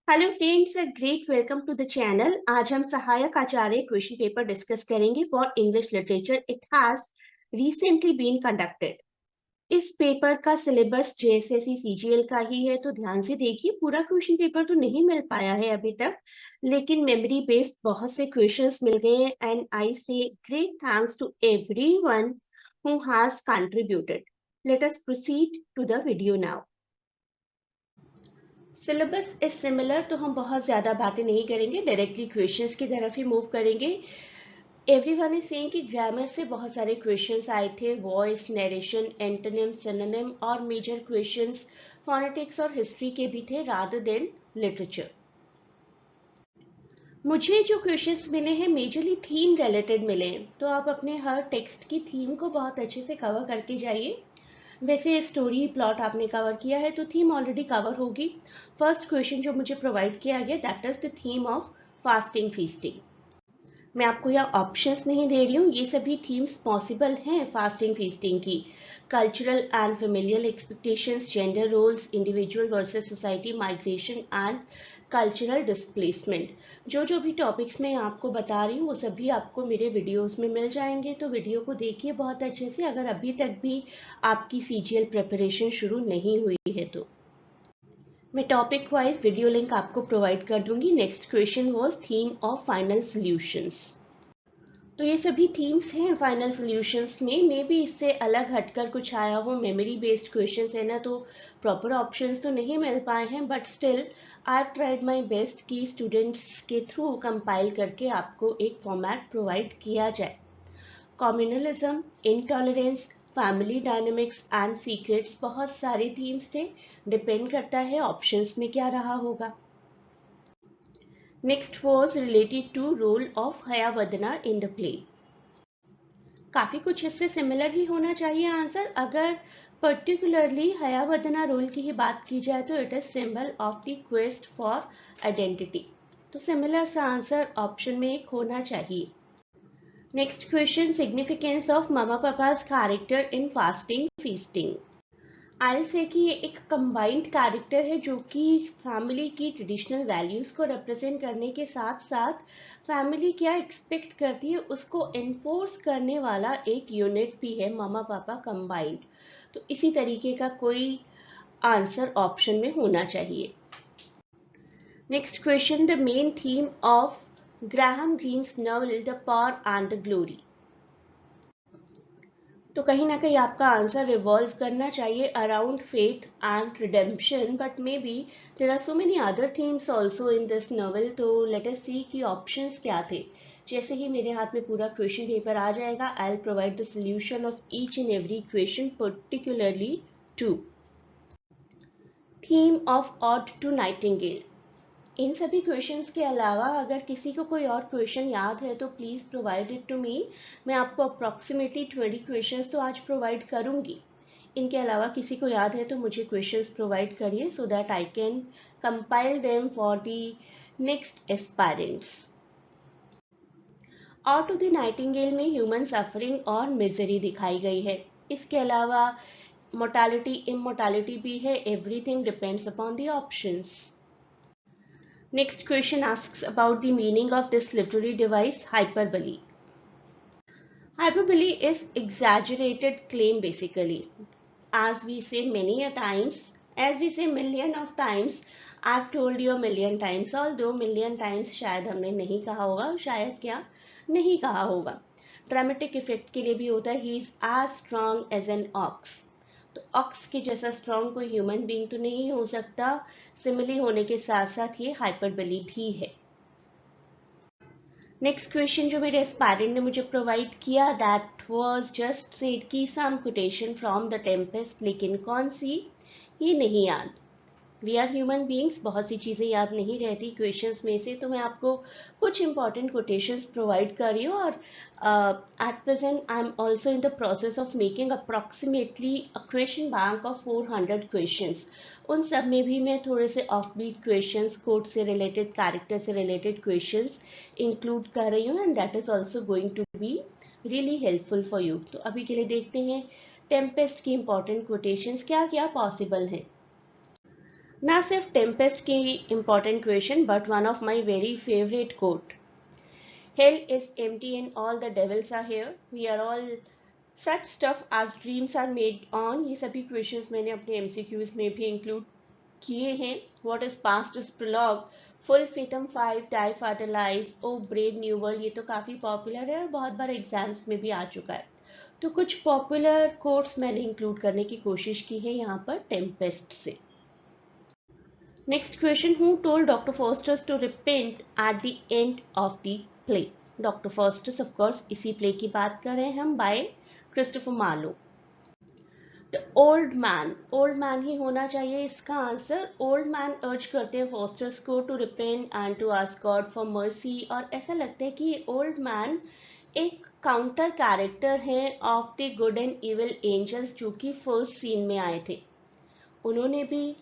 Hello friends, great welcome to the channel. आज हम सहायक आचार्य क्वेश्चन पेपर डिस्कस करेंगे for English literature. It has recently been conducted. इस पेपर का सिलेबस जेएसएससी सीजीएल का ही है, तो ध्यान से देखिए। पूरा क्वेश्चन पेपर तो नहीं मिल पाया है अभी तक, लेकिन मेमोरी बेस्ड बहुत से क्वेश्चंस मिल गए हैं and I say great thanks to everyone who has contributed. Let us proceed to the video now. Syllabus is similar, तो हम बहुत ज़्यादा बातें नहीं करेंगे, डायरेक्टली क्वेश्चंस की तरफ ही मूव करेंगे। एवरीवन इज सेइंग कि ग्रामर से बहुत सारे क्वेश्चंस आए थे, वॉइस, नरेशन, एंटोनिम, सिनोनिम और मेजर क्वेश्चंस फोनेटिक्स और हिस्ट्री के भी थे रादर देन लिटरेचर। मुझे जो क्वेश्चंस मिले हैं मेजरली थीम रिलेटेड मिले हैं, तो आप अपने हर टेक्स्ट की थीम को बहुत अच्छे से कवर करके जाइए। वैसे स्टोरी प्लॉट आपने कवर किया है तो थीम ऑलरेडी कवर होगी। फर्स्ट क्वेश्चन जो मुझे प्रोवाइड किया गया, that is the theme of fasting feasting. मैं आपको यहाँ ऑप्शंस नहीं दे रही हूँ, ये सभी थीम्स पॉसिबल हैं फास्टिंग फीस्टिंग की। Cultural and familial expectations, gender roles, individual versus society, migration and cultural displacement. जो जो भी टॉपिक्स मैं आपको बता रही हूँ वो सभी आपको मेरे वीडियोस में मिल जाएंगे, तो वीडियो को देखिए बहुत अच्छे से अगर अभी तक भी आपकी सीजीएल प्रिपरेशन शुरू नहीं हुई है तो। मैं टॉपिक वाइज वीडियो लिंक आपको प्रोवाइड कर दूंगी। Next question was theme of final solutions. तो ये सभी थीम्स हैं फाइनल सॉल्यूशंस में, मे बी इससे अलग हटकर कुछ आया हो। मेमोरी बेस्ड क्वेश्चंस है ना, तो प्रॉपर ऑप्शंस तो नहीं मिल पाए हैं, but still I have tried my best कि स्टूडेंट्स के थ्रू कंपाइल करके आपको एक फॉर्मेट प्रोवाइड किया जाए। Communalism, intolerance, family dynamics and secrets, बहुत सारे थीम्स थे। डिपेंड करता है ऑप्शंस में क्या रहा होगा। Next was related to role of Hayavadana in the play. काफी कुछ इससे सिमिलर ही होना चाहिए आंसर। अगर पर्टिकुलरली हयावदना रोल की ही बात की जाए तो it is symbol of the quest for identity, तो सिमिलर सा आंसर ऑप्शन में एक होना चाहिए। Next question, significance of Mama Papa's character in Fasting Feasting. I say कि ये एक कंबाइंड कैरेक्टर है जो कि फैमिली की ट्रेडिशनल वैल्यूज को रिप्रेजेंट करने के साथ साथ फैमिली क्या एक्सपेक्ट करती है उसको एनफोर्स करने वाला एक यूनिट भी है, ममा पापा कंबाइंड। तो इसी तरीके का कोई आंसर ऑप्शन में होना चाहिए। Next question, the main theme of Graham Greene's novel the power and the glory. तो कहीं ना कहीं आपका आंसर रिवॉल्व करना चाहिए around faith and redemption, but maybe there are so many other themes also in this novel. तो let us see कि options क्या थे। जैसे ही मेरे हाथ में पूरा क्वेश्चन पेपर आ जाएगा, I will provide the solution of each and every question, particularly to theme of Ode to Nightingale. इन सभी क्वेश्चंस के अलावा अगर किसी को कोई और क्वेश्चन याद है तो please provide it to me. मैं आपको अप्रॉक्सीमेटली 20 क्वेश्चंस तो आज प्रोवाइड करूंगी। इनके अलावा किसी को याद है तो मुझे क्वेश्चंस प्रोवाइड करिए so that I can compile them for the next aspirants. और टू द नाइटिंगेल में ह्यूमन सफरिंग और मिजरी दिखाई गई है। इसके अलावा मोर्टालिटी इमोर्टालिटी भी है। Everything depends upon the options. Next question asks about the meaning of this literary device, hyperbole. Hyperbole is exaggerated claim basically. As we say many a times, as we say million of times, I've told you a million times, although million times शायद हमने नहीं कहा होगा, शायद क्या नहीं कहा होगा। ड्रामेटिक इफेक्ट के लिए भी होता है, he is as strong as an ox। तो ऑक्स के जैसा स्ट्रॉन्ग कोई ह्यूमन बीइंग तो नहीं हो सकता। सिमिली होने के साथ साथ ये हाइपरबली भी है। नेक्स्ट क्वेश्चन जो मेरे एस्पायरेंट ने मुझे प्रोवाइड किया, दैट वाज जस्ट सेड की सम कोटेशन फ्रॉम द टेम्पेस्ट, लेकिन कौन सी ये नहीं याद। वी आर ह्यूमन बींग्स, बहुत सी चीज़ें याद नहीं रहती क्वेश्चंस में से, तो मैं आपको कुछ इंपॉर्टेंट कोटेशंस प्रोवाइड कर रही हूँ। और at present I am also in the process of making approximately a question bank of 400 questions. उन सब में भी मैं थोड़े से ऑफ बीट क्वेश्चंस, कोड से रिलेटेड, कैरेक्टर से रिलेटेड क्वेश्चंस इंक्लूड कर रही हूँ, and that is also going to be really helpful for you. तो अभी के लिए देखते हैं टेम्पेस्ट की इंपॉर्टेंट कोटेशंस क्या क्या पॉसिबल हैं। ना सिर्फ टेम्पेस्ट की important question but one of my very favourite coat, Hell is empty and all the devils are here. We are all such stuff as dreams are made on. ये सभी questions मैंने अपने MCQs में भी include किए हैं. What is past is prologue. Full Fathom 5, Die Fatalize, Oh Brave New World, ये तो काफ़ी पॉपुलर है और बहुत बार एग्जाम्स में भी आ चुका है. तो कुछ पॉपुलर कोट्स मैंने इंक्लूड करने की कोशिश की है यहाँ पर टेम्पेस्ट से. Next question, who told Doctor Faustus to repent at the end of the play. Doctor Faustus of course इसी प्ले की बात कर रहे हैं हम, by Christopher Marlowe. The old man ही होना चाहिए इसका आंसर. ओल्ड मैन अर्ज करते हैं फॉस्टर्स को to repent and to ask God for mercy, और ऐसा लगता है कि ये ओल्ड मैन एक काउंटर कैरेक्टर है of the good and evil angels जो कि फर्स्ट सीन में आए थे. उन्होंने भी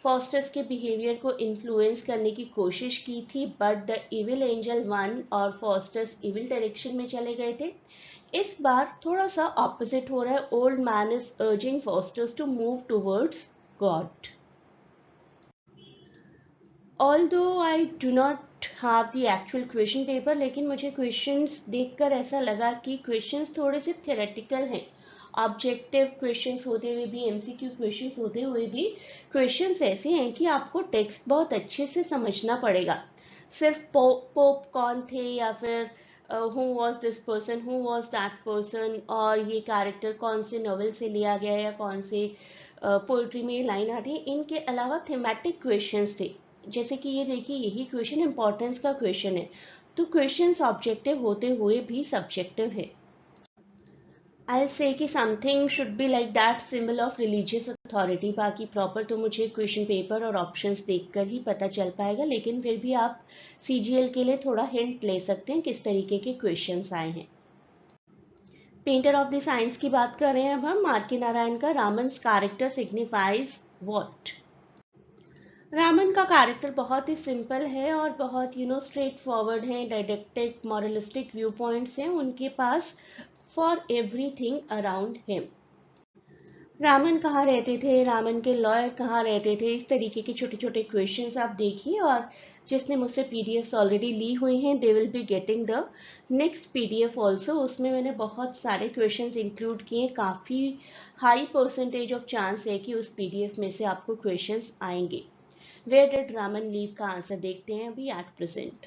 फॉस्टर्स के बिहेवियर को इन्फ्लुएंस करने की कोशिश की थी, but the evil angel one और फॉस्टर्स इविल डायरेक्शन में चले गए थे. इस बार थोड़ा सा ऑपोजिट हो रहा है. Old man is urging Faustus to move towards God. Although I do not have the actual question paper, लेकिन मुझे क्वेश्चंस देखकर ऐसा लगा कि क्वेश्चंस थोड़े से थियोरेटिकल हैं. ऑब्जेक्टिव क्वेश्चंस होते हुए भी, एमसीक्यू क्वेश्चंस होते हुए भी क्वेश्चंस ऐसे हैं कि आपको टेक्स्ट बहुत अच्छे से समझना पड़ेगा. सिर्फ पोप कौन थे या फिर who was this person, who was that person, और ये कैरेक्टर कौन से नॉवेल से लिया गया या कौन से पोइट्री में लाइन आती है, इनके अलावा थीमेटिक क्वेश्चंस थे. जैसे कि ये देखिए, यही क्वेश्चन इंपॉर्टेंस का क्वेश्चन है. तो क्वेश्चंस ऑब्जेक्टिव होते हुए भी सब्जेक्टिव है. I'll say कि something should be like that symbol of religious authority. बाकी प्रॉपर तो मुझे क्वेश्चन पेपर और ऑप्शंस देखकर ही पता चल पाएगा, लेकिन फिर भी आप CGL के लिए थोड़ा हिंट ले सकते हैं किस तरीके के क्वेश्चंस आए हैं. पेंटर ऑफ द साइंस की बात कर रहे हैं अब हम. आर के नारायण का रामन्स कैरेक्टर सिग्निफाइज व्हाट. रामन का कैरेक्टर बहुत ही सिंपल है और बहुत स्ट्रेट फॉरवर्ड है. डायडेक्टिक मॉरलिस्टिक व्यू पॉइंट्स हैं उनके पास for everything around him. Raman कहाँ रहते थे, रामन के लॉयर कहाँ रहते थे, इस तरीके के छोटे छोटे क्वेश्चंस आप देखिए. और जिसने मुझसे पीडीएफ्स ऑलरेडी ली हुई हैं, they will be getting the next PDF also. उसमें मैंने बहुत सारे क्वेश्चंस इंक्लूड किए. काफ़ी हाई परसेंटेज ऑफ चांस है कि उस पीडीएफ में से आपको क्वेश्चंस आएंगे. वेयर डिड रामन लीव का आंसर देखते हैं अभी एट प्रेजेंट.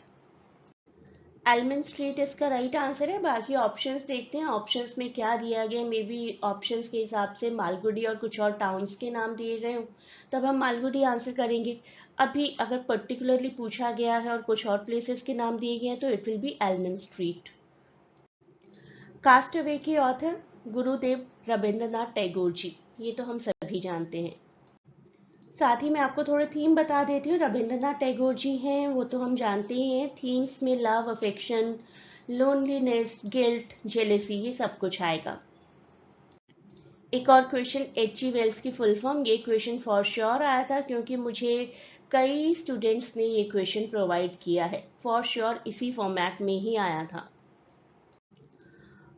एलमन स्ट्रीट इसका राइट आंसर है. बाकी ऑप्शंस देखते हैं, ऑप्शंस में क्या दिया गया. मे बी ऑप्शंस के हिसाब से मालगुडी और कुछ और टाउन्स के नाम दिए गए हों, तब हम मालगुडी आंसर करेंगे. अभी अगर पर्टिकुलरली पूछा गया है और कुछ और प्लेसेस के नाम दिए गए हैं तो it will be Elman street. Cast away के ऑथर गुरुदेव रविंद्रनाथ टैगोर जी, ये तो हम सभी जानते हैं. साथ ही मैं आपको थोड़ा थीम बता देती हूँ. रविंद्रनाथ टैगोर जी हैं, वो तो हम जानते ही हैं. थीम्स में love, affection, loneliness, guilt, jealousy, ये सब कुछ आएगा. एक और क्वेश्चन, H.G. वेल्स की फुल फॉर्म. ये क्वेश्चन फॉर श्योर आया था क्योंकि मुझे कई स्टूडेंट्स ने ये क्वेश्चन प्रोवाइड किया है. फॉर श्योर इसी फॉर्मेट में ही आया था.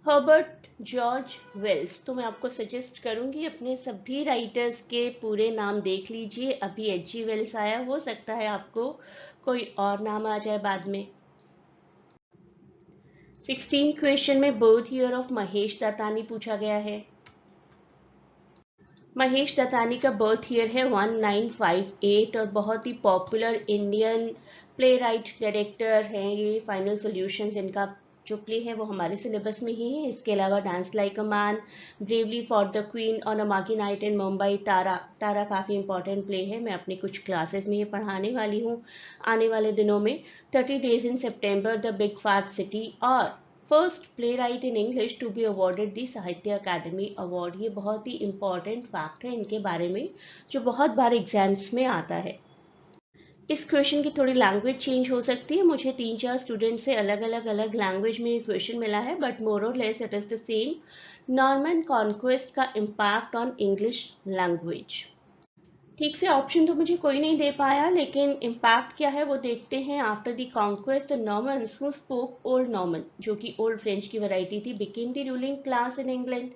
Herbert George Wells. तो मैं आपको सजेस्ट करूंगी अपने सभी राइटर्स के पूरे नाम देख लीजिए. अभी H.G. वेल्स आया, हो सकता है आपको कोई और नाम आ जाए बाद में. 16 क्वेश्चन में birth year of Mahesh Dattani पूछा गया है. महेश दत्तानी का बर्थ ईयर है 1958 और बहुत ही popular Indian playwright director हैं ये. फाइनल सॉल्यूशंस इनका जो प्ले है वो हमारे सिलेबस में ही है. इसके अलावा dance like a man, bravely for the queen, on a मागी नाइट इन मुंबई, तारा काफ़ी इंपॉर्टेंट प्ले है. मैं अपनी कुछ क्लासेस में ये पढ़ाने वाली हूँ आने वाले दिनों में. 30 days in September, the Big Fat City, और first playwright in English to be awarded the Sahitya Akademi award. ये बहुत ही इंपॉर्टेंट फैक्ट है इनके बारे में जो बहुत बार एग्जाम्स में आता है. इस क्वेश्चन की थोड़ी लैंग्वेज चेंज हो सकती है. मुझे 3-4 स्टूडेंट से अलग अलग लैंग्वेज में ये क्वेश्चन मिला है, बट मोर और less it is the same. Norman conquest का इम्पैक्ट ऑन इंग्लिश लैंग्वेज. ठीक से ऑप्शन तो मुझे कोई नहीं दे पाया, लेकिन इम्पैक्ट क्या है वो देखते हैं. After the conquest the Normans who spoke old Norman, जो कि ओल्ड फ्रेंच की वैरायटी थी, became the ruling class in England.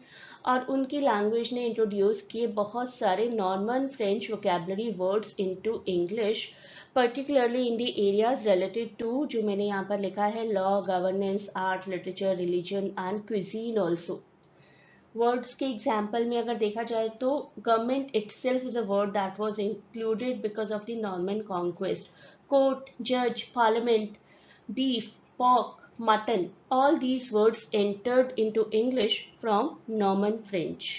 और उनकी लैंग्वेज ने इंट्रोड्यूस किए बहुत सारे Norman French vocabulary words into English, particularly in the areas related to, जो मैंने यहाँ पर लिखा है, law, governance, art, literature, religion and cuisine also. Words के एग्जाम्पल में अगर देखा जाए तो government itself is a word that was included because of the Norman conquest. Court, जज, parliament, beef, pork, mutton, all these words entered into English from Norman French.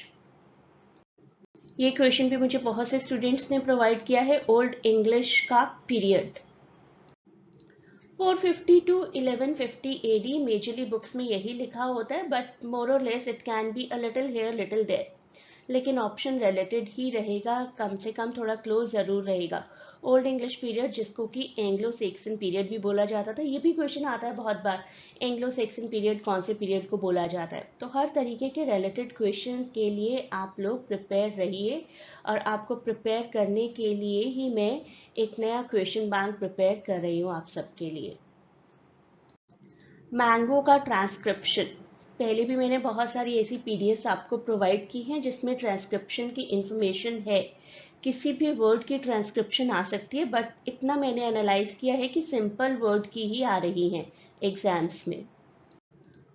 ये question भी मुझे बहुत से स्टूडेंट्स ने प्रोवाइड किया है. ओल्ड इंग्लिश का period 450 to 1150 AD majorly books में यही लिखा होता है, बट मोर और less it can be a little here little there, लेकिन ऑप्शन रिलेटेड ही रहेगा, कम से कम थोड़ा क्लोज जरूर रहेगा. ओल्ड इंग्लिश पीरियड, जिसको कि एंग्लो सेक्सन पीरियड भी बोला जाता था, ये भी क्वेश्चन आता है बहुत बार, एंग्लो सेक्सन पीरियड कौन से पीरियड को बोला जाता है. तो हर तरीके के रिलेटेड क्वेश्चन के लिए आप लोग प्रिपेयर रहिए, और आपको प्रिपेयर करने के लिए ही मैं एक नया क्वेश्चन बैंक प्रिपेयर कर रही हूँ आप सबके लिए. मैंगो का ट्रांसक्रिप्शन, पहले भी मैंने बहुत सारी ऐसी पीडीएफ्स आपको प्रोवाइड की हैं जिसमें ट्रांसक्रिप्शन की इंफॉर्मेशन है. किसी भी वर्ड की ट्रांसक्रिप्शन आ सकती है, बट इतना मैंने एनालाइज किया है कि सिंपल वर्ड की ही आ रही हैं एग्जाम्स में.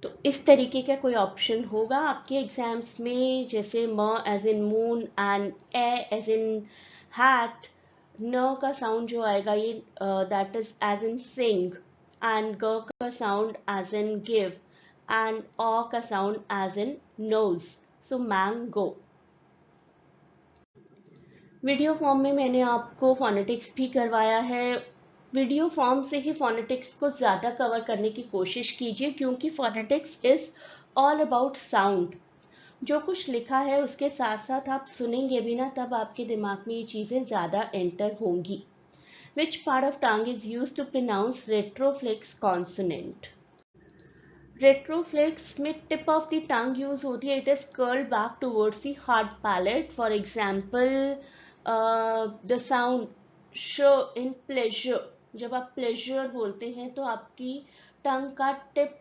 तो इस तरीके का कोई ऑप्शन होगा आपके एग्जाम्स में, जैसे म as in moon and a as in hat. न का साउंड जो आएगा ये that is as in sing, and ग का sound as in give, and ऑ का sound as in nose. So mango. Video form में मैंने आपको फोनेटिक्स भी करवाया है. वीडियो फॉर्म से ही फोनेटिक्स को ज़्यादा कवर करने की कोशिश कीजिए, क्योंकि phonetics is all about sound. जो कुछ लिखा है उसके साथ साथ आप सुनेंगे भी ना, तब आपके दिमाग में ये चीज़ें ज़्यादा एंटर होंगी. Which part of tongue is use to pronounce retroflex consonant. Retroflex में tip of the tongue use होती है. It is curled back towards the hard palate. For example the sound श इन प्लेजर. जब आप pleasure बोलते हैं तो आपकी टंग का टिप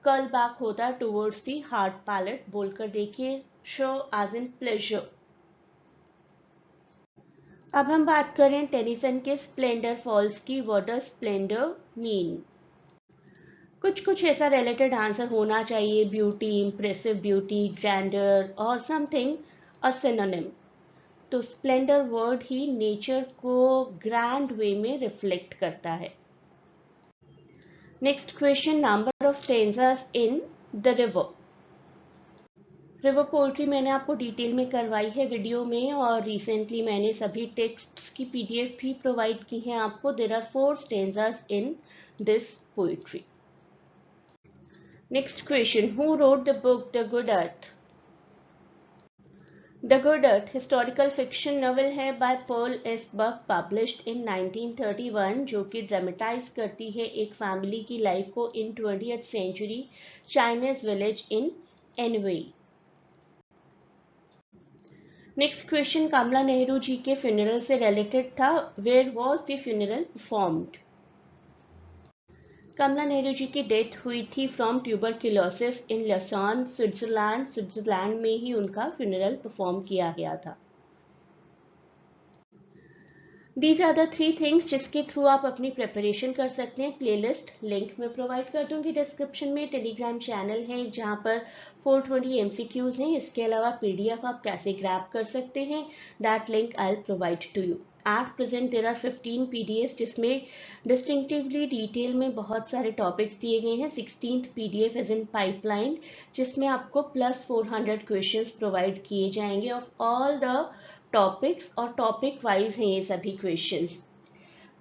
कर्ल बैक होता है टूवर्ड्स द हार्ड पैलेट. बोलकर देखिए, श एज इन प्लेजर. अब हम बात करें टेनिसन के स्प्लेंडर फॉल्स की. What does Splendor mean. कुछ ऐसा रिलेटेड आंसर होना चाहिए. ब्यूटी, इंप्रेसिव ब्यूटी, ग्रैंडर और समथिंग अ सिनोनिम. तो स्प्लेंडर वर्ड ही नेचर को ग्रैंड वे में रिफ्लेक्ट करता है. Next question, number of stanzas in the river. River poetry मैंने आपको डिटेल में करवाई है वीडियो में, और रिसेंटली मैंने सभी टेक्स्ट्स की पीडीएफ भी प्रोवाइड की हैं आपको. There are 4 stanzas in this poetry. Next question, who wrote the book the Good Earth. The Good Earth historical fiction novel है by Pearl S Buck, published in 1931, जो कि ड्रामेटाइज करती है एक फैमिली की लाइफ को in 20th century Chinese village in Anhui. Next question, Kamala Nehru ji के funeral से रिलेटेड था. Where was the funeral performed. Kamala Nehru ji की डेथ हुई थी from tuberculosis in Lausanne, Switzerland. Switzerland में ही उनका फ्यूनरल परफॉर्म किया गया था. दीज आर द 3 थिंग्स जिसके थ्रू आप अपनी प्रिपरेशन कर सकते हैं. प्लेलिस्ट लिंक में प्रोवाइड कर दूंगी डिस्क्रिप्शन में. टेलीग्राम चैनल है जहां पर 420 MCQs हैं. इसके अलावा PDF आप कैसे ग्रैब कर सकते हैं, that link I will provide to you. At present there are 15 PDFs जिसमें डिस्टिंक्टिवली डिटेल में बहुत सारे टॉपिक्स दिए गए हैं. 16th PDF is in pipeline, जिसमें आपको +400 क्वेश्चंस प्रोवाइड किए जाएंगे ऑफ ऑल द टॉपिक्स, और टॉपिक वाइज हैं ये सभी क्वेश्चंस.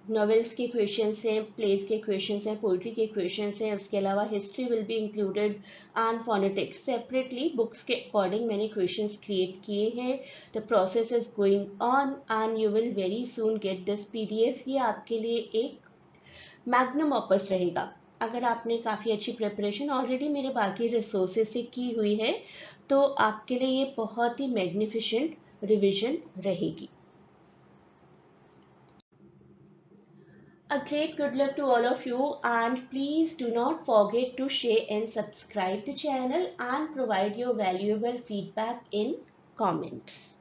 नॉवेल्स के क्वेश्चंस हैं, प्लेस के क्वेश्चंस हैं, पोइट्री के क्वेश्चंस हैं. उसके अलावा history will be included and phonetics. Separately books के अकॉर्डिंग मैंने क्वेश्चंस क्रिएट किए हैं. The process is going on and you will very soon get this PDF. ये आपके लिए एक मैग्नम ऑपस रहेगा. अगर आपने काफ़ी अच्छी प्रिपरेशन ऑलरेडी मेरे बाकी रिसोर्सेज से की हुई है, तो आपके लिए ये बहुत ही मैग्निफिशेंट रिवीजन रहेगी. A great good luck to all of you, and please do not forget to share and subscribe the channel and provide your valuable feedback in comments.